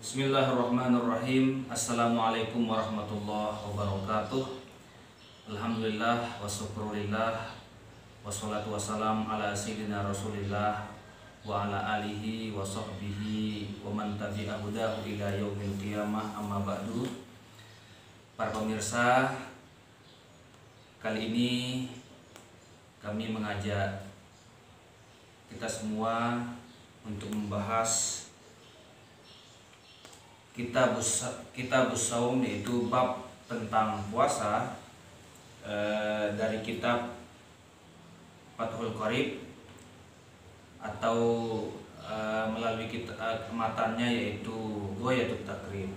Bismillahirrahmanirrahim. Assalamualaikum warahmatullahi wabarakatuh. Alhamdulillah wasyukurillah wassalatu wassalam ala sayyidina Rasulillah wa ala alihi wa sahbihi wa man tabi'a hudahu ila yaumil qiyamah, amma ba'du. Para pemirsa, kali ini kami mengajak kita semua untuk membahas Kitabus Shaum, yaitu bab tentang puasa, dari kitab Fathul Qorib atau melalui matanya yaitu Ghayatut Taqrib.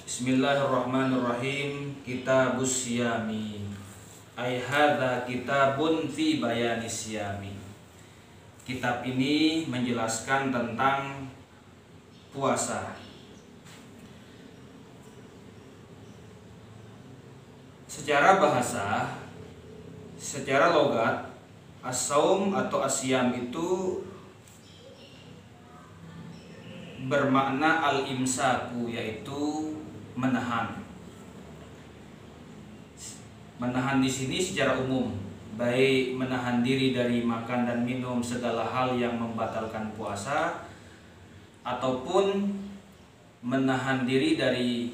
Bismillahirrahmanirrahim. Kitabus Syiyami, ai hadza kitabun fi bayanis syiyami. Kitab ini menjelaskan tentang puasa. Secara bahasa, secara logat, as-shaum atau as-syiyam itu bermakna al-imsaku, yaitu menahan. Menahan di sini secara umum, baik menahan diri dari makan dan minum segala hal yang membatalkan puasa, ataupun menahan diri dari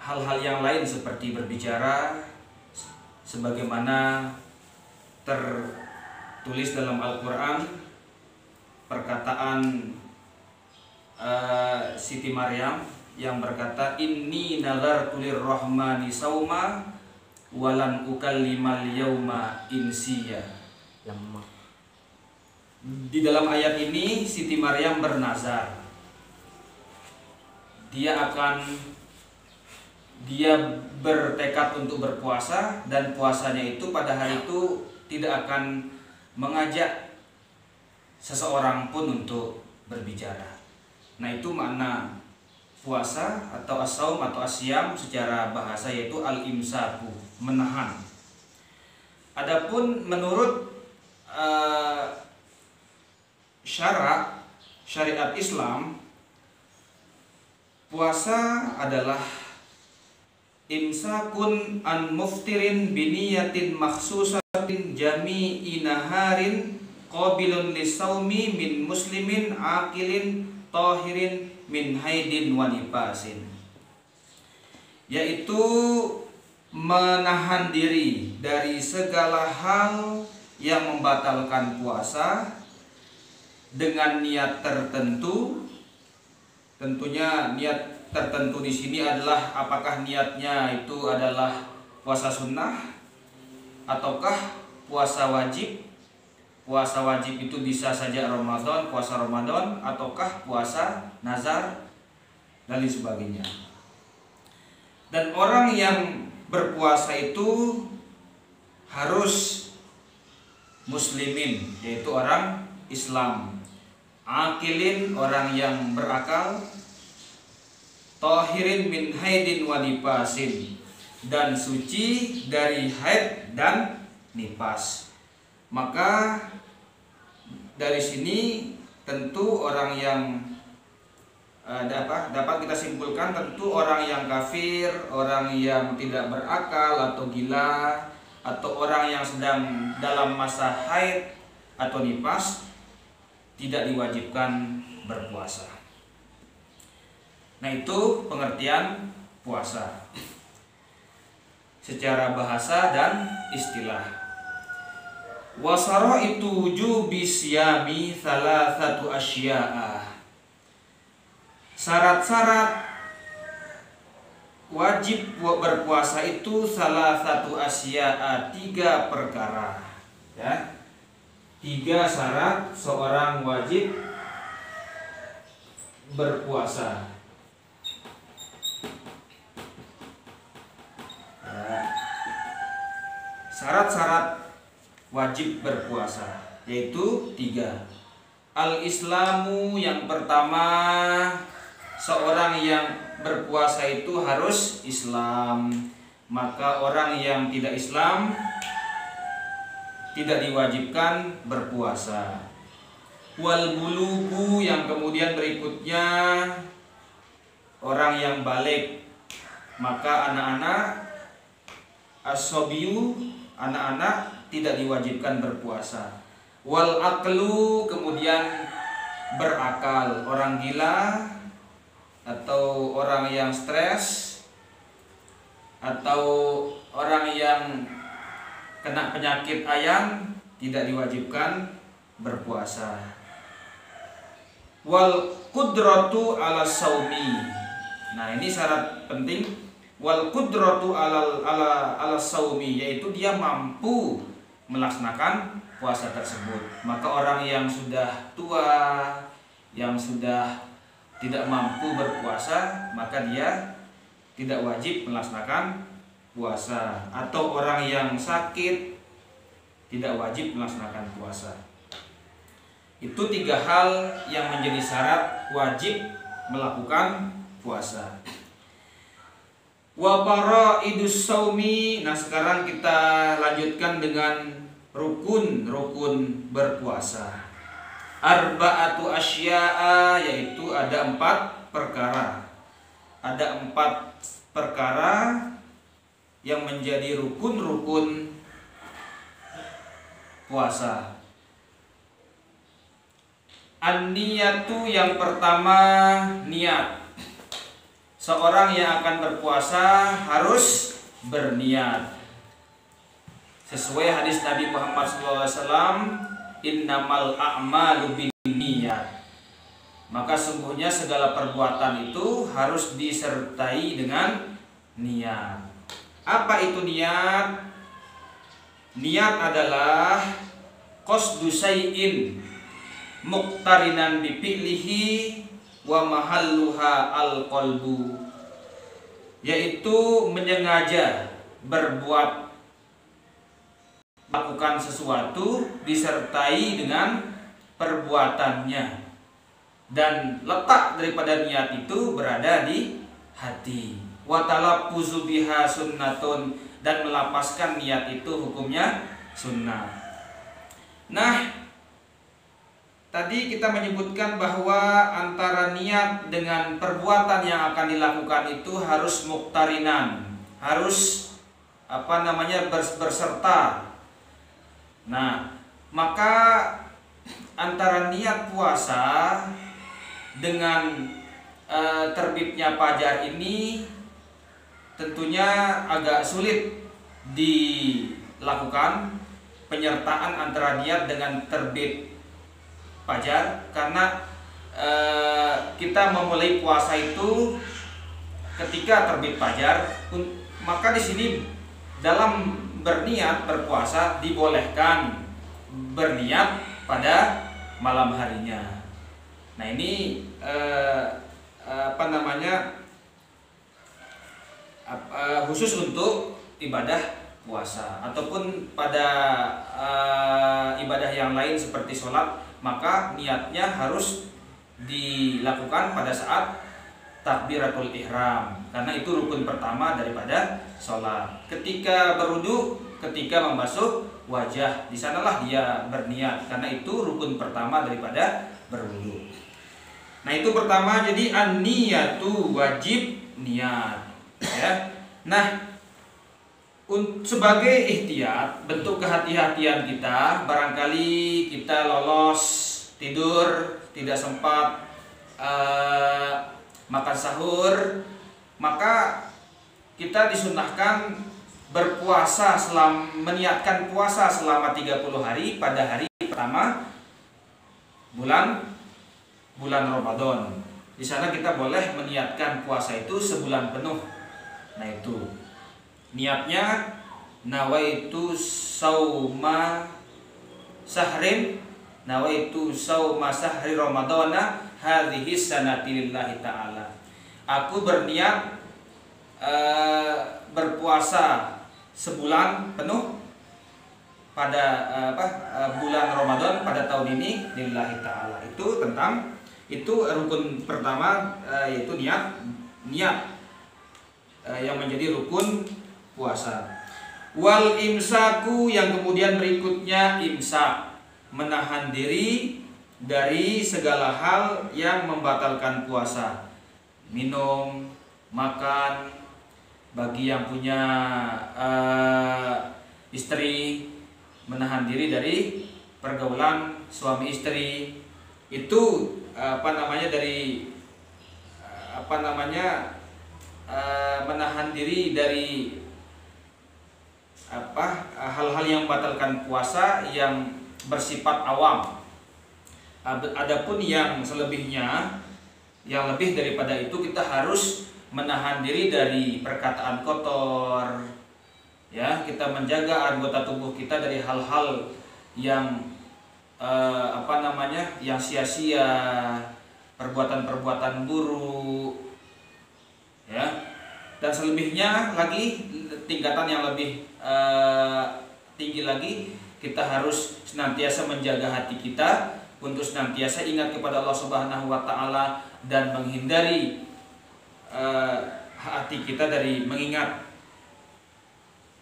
hal-hal yang lain seperti berbicara, sebagaimana tertulis dalam Al-Quran perkataan Siti Maryam yang berkata, inni nazartu lirrahmani sauma walan ukallimal yauma insiya. Di dalam ayat ini Siti Maryam bernazar, dia bertekad untuk berpuasa, dan puasanya itu pada hari itu tidak akan mengajak seseorang pun untuk berbicara. Nah, itu makna puasa atau as-shaum atau as-syiyam secara bahasa, yaitu al-imsaku, menahan. Adapun menurut syariat Islam, puasa adalah imsakun an muftirin biniyatin makhsusatin jami'i naharin qabilun lisaumi min muslimin aqilin tahirin min haidin wa nifasin, yaitu menahan diri dari segala hal yang membatalkan puasa dengan niat tertentu. Tentunya niat tertentu di sini adalah apakah niatnya itu adalah puasa sunnah ataukah puasa wajib. Puasa wajib itu bisa saja Ramadan, puasa Ramadan, ataukah puasa nazar dan lain sebagainya. Dan orang yang berpuasa itu harus muslimin, yaitu orang Islam, akilin, orang yang berakal, tahirin min haidin wa nifasin, dan suci dari haid dan nifas. Maka dari sini tentu orang yang dapat kita simpulkan, tentu orang yang kafir, orang yang tidak berakal atau gila, atau orang yang sedang dalam masa haid atau nifas tidak diwajibkan berpuasa. Nah, itu pengertian puasa secara bahasa dan istilah. Wasara itu wujubi syiyami thalathatu asya'a. Syarat-syarat wajib berpuasa itu salah satu asya'a, 3 perkara, ya. 3 syarat seorang wajib berpuasa. Syarat-syarat wajib berpuasa yaitu 3. Al-Islamu, yang pertama, seorang yang berpuasa itu harus Islam. Maka orang yang tidak Islam tidak diwajibkan berpuasa. Wal bulugu yang kemudian berikutnya orang yang balik. Maka anak-anak as-sobiyu, anak-anak tidak diwajibkan berpuasa. Wal aklu kemudian berakal, orang gila atau orang yang stres atau orang yang kena penyakit ayan tidak diwajibkan berpuasa. Wal qudratu ala saumi. Nah, ini syarat penting. Wal qudratu ala saumi, yaitu dia mampu melaksanakan puasa tersebut. Maka orang yang sudah tua, yang sudah tidak mampu berpuasa, maka dia tidak wajib melaksanakan puasa. Atau orang yang sakit tidak wajib melaksanakan puasa. Itu 3 hal yang menjadi syarat wajib melakukan puasa. Wa faraidus shaumi. Nah, sekarang kita lanjutkan dengan rukun-rukun berpuasa. Arba'atu asya'a, yaitu ada 4 perkara. Ada 4 perkara yang menjadi rukun-rukun puasa. An-niyatu, yang pertama niat. Seorang yang akan berpuasa harus berniat. Sesuai hadis Nabi Muhammad SAW, innamal a'malu binniyat. Maka sungguhnya segala perbuatan itu harus disertai dengan niat. Apa itu niat? Niat adalah qasdu syai'in muqtarinan bi fi'lihi wa mahalluha al-qalbu, yaitu menyengaja berbuat, melakukan sesuatu disertai dengan perbuatannya, dan letak daripada niat itu berada di hati. Wa talaffuzu biha sunnatun, dan melapaskan niat itu hukumnya sunnah. Nah, tadi kita menyebutkan bahwa antara niat dengan perbuatan yang akan dilakukan itu harus muqtarinan, harus berserta. Nah, maka antara niat puasa dengan terbitnya fajar ini tentunya agak sulit dilakukan penyertaan antara niat dengan terbit fajar, karena kita memulai puasa itu ketika terbit fajar. Maka di sini dalam berniat berpuasa dibolehkan berniat pada malam harinya. Nah, ini khusus untuk ibadah puasa, ataupun pada ibadah yang lain seperti sholat, maka niatnya harus dilakukan pada saat takbiratul ihram, karena itu rukun pertama daripada sholat. Ketika berwudu, ketika membasuh wajah, di sanalah dia berniat, karena itu rukun pertama daripada berwudu. Nah, itu pertama, jadi an-niyatu, wajib niat, ya. Nah, sebagai ihtiyat, bentuk kehati-hatian kita, barangkali kita lolos tidur, tidak sempat makan sahur, maka kita disunahkan berpuasa meniatkan puasa selama 30 hari pada hari pertama bulan Ramadan. Di sana kita boleh meniatkan puasa itu sebulan penuh. Nah, itu niatnya nawaitu sauma sahrin, nawaitu sauma sahri ramadana hadhihi sanati lillahi ta'ala. Aku berniat berpuasa sebulan penuh pada bulan Ramadan pada tahun ini lillahi ta'ala. Itu rukun pertama, yaitu niat yang menjadi rukun puasa. Wal imsaku, yang kemudian berikutnya imsak, menahan diri dari segala hal yang membatalkan puasa. Minum, makan, bagi yang punya istri, menahan diri dari pergaulan suami istri. Itu dari menahan diri dari hal-hal yang membatalkan puasa yang bersifat awam. Adapun yang selebihnya, yang lebih daripada itu, kita harus menahan diri dari perkataan kotor, ya, kita menjaga anggota tubuh kita dari hal-hal yang yang sia-sia, perbuatan-perbuatan buruk, ya. Dan selebihnya lagi, tingkatan yang lebih tinggi lagi, kita harus senantiasa menjaga hati kita untuk senantiasa ingat kepada Allah Subhanahu wa taala dan menghindari hati kita dari mengingat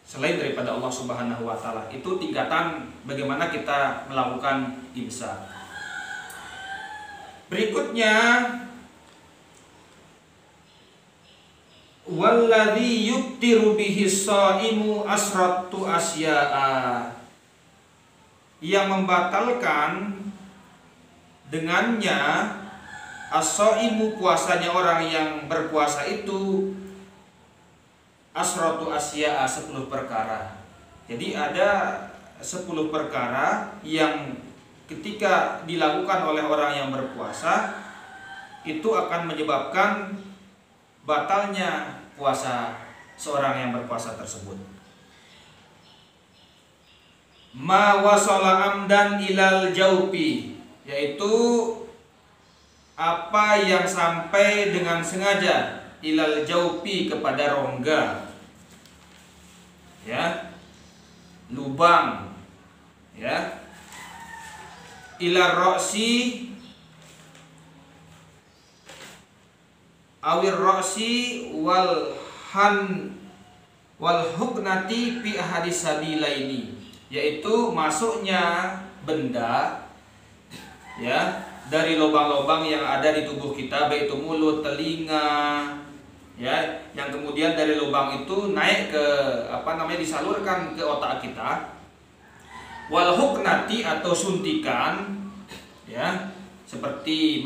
selain daripada Allah Subhanahu wa taala. Itu tingkatan bagaimana kita melakukan imsak. Berikutnya, walladzi yubtiru bihi shaimu asratu asya'a, yang membatalkan dengannya as-shaimu, puasanya orang yang berpuasa itu, asratu asya'a, 10 perkara. Jadi ada 10 perkara yang ketika dilakukan oleh orang yang berpuasa itu akan menyebabkan batalnya puasa seorang yang berpuasa tersebut. Ma wasala amdan ilal jaufi, yaitu apa yang sampai dengan sengaja, ilal jaufi, kepada rongga, ya, lubang, ya, ilal roksi, awir roksi wal huknati fi ahadis sabilaini, yaitu masuknya benda, ya, dari lubang-lubang yang ada di tubuh kita, baik itu mulut, telinga, ya, yang kemudian dari lubang itu naik ke disalurkan ke otak kita. Wal huknati, atau suntikan, ya, seperti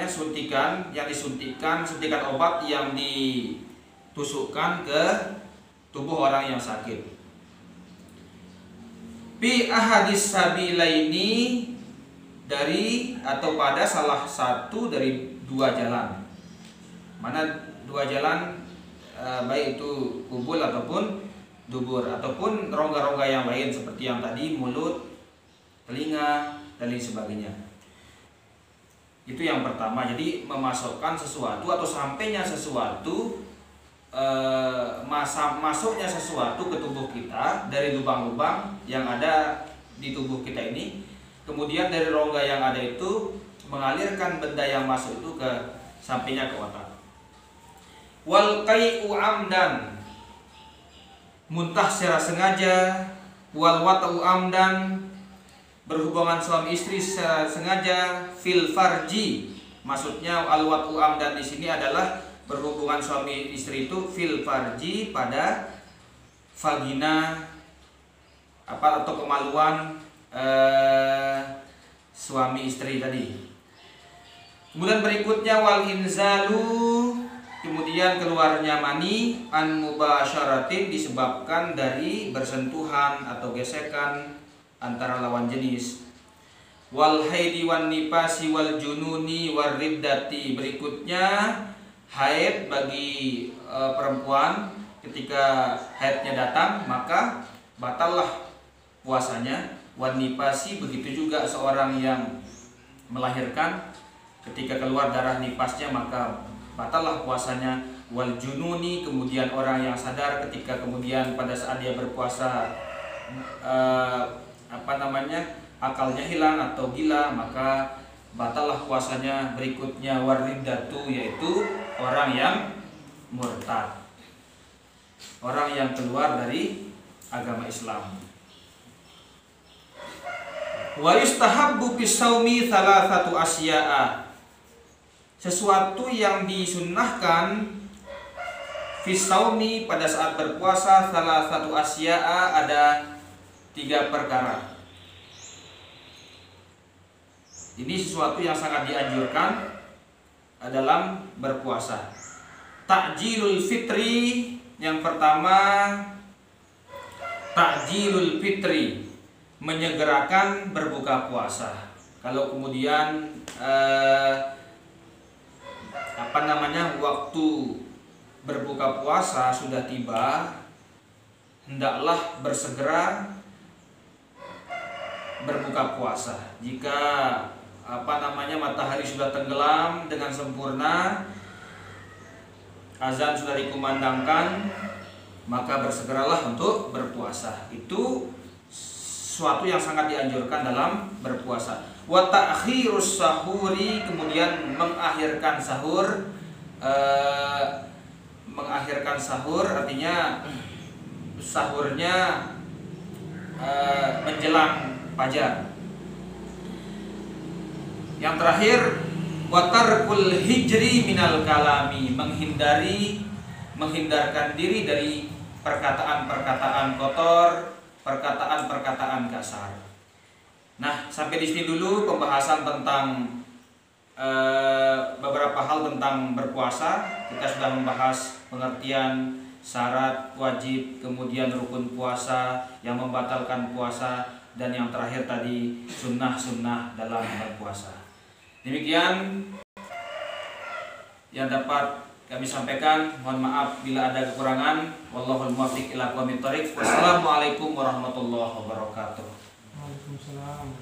suntikan yang disuntikan, suntikan obat yang ditusukkan ke tubuh orang yang sakit. Bi ahadis sabilaini, dari atau pada salah satu dari 2 jalan. Mana 2 jalan? Baik itu kubul ataupun dubur, ataupun rongga-rongga yang lain seperti yang tadi, mulut, telinga, dan lain sebagainya. Itu yang pertama. Jadi memasukkan sesuatu atau sampainya sesuatu, masuknya sesuatu ke tubuh kita dari lubang-lubang yang ada di tubuh kita ini, kemudian dari rongga yang ada itu mengalirkan benda yang masuk itu ke sampainya ke otak. Wal qai'u amdan, muntah secara sengaja. Wal wata'u amdan, berhubungan suami istri secara sengaja. Fil farji, maksudnya al wata'u amdan di sini adalah berhubungan suami istri itu fil farji, pada vagina atau kemaluan suami istri tadi. Kemudian berikutnya wal inzalu, kemudian keluarnya mani, an mubasyaratin, disebabkan dari bersentuhan atau gesekan antara lawan jenis. Wal haidi wan nifasi wal jununi war riddati, berikutnya haid bagi perempuan, ketika haidnya datang maka batallah puasanya. Wan nifasi, begitu juga seorang yang melahirkan, ketika keluar darah nifasnya maka batallah puasanya. Wal jununi, kemudian orang yang sadar ketika kemudian pada saat dia berpuasa akalnya hilang atau gila, maka batallah puasanya. Berikutnya waridatu, yaitu orang yang murtad, orang yang keluar dari agama Islam. Wa yustahabbu fis shaumi thalathatu asya'a. Sesuatu yang disunnahkan fis shaumi pada saat berpuasa, thalathatu asya'a, ada 3 perkara. Ini sesuatu yang sangat dianjurkan dalam berpuasa. Ta'jilul fitri, yang pertama ta'jilul fitri, menyegerakan berbuka puasa. Kalau kemudian waktu berbuka puasa sudah tiba, hendaklah bersegera berbuka puasa. Jika matahari sudah tenggelam dengan sempurna, azan sudah dikumandangkan, maka bersegeralah untuk berpuasa. Itu sesuatu yang sangat dianjurkan dalam berpuasa. Wa ta'khirus sahuri, kemudian mengakhirkan sahur. Mengakhirkan sahur artinya sahurnya menjelang fajar. Yang terakhir, wa tarkul hijri minal kalami, menghindarkan diri dari perkataan-perkataan kotor, perkataan-perkataan kasar. Nah, sampai di sini dulu pembahasan tentang beberapa hal tentang berpuasa. Kita sudah membahas pengertian syarat, wajib, kemudian rukun puasa, yang membatalkan puasa, dan yang terakhir tadi sunnah-sunnah dalam berpuasa. Demikian yang dapat kami sampaikan. Mohon maaf bila ada kekurangan. Wallahul muwaffiq ila aqwamit thoriq. Wassalamualaikum warahmatullahi wabarakatuh. Waalaikumsalam.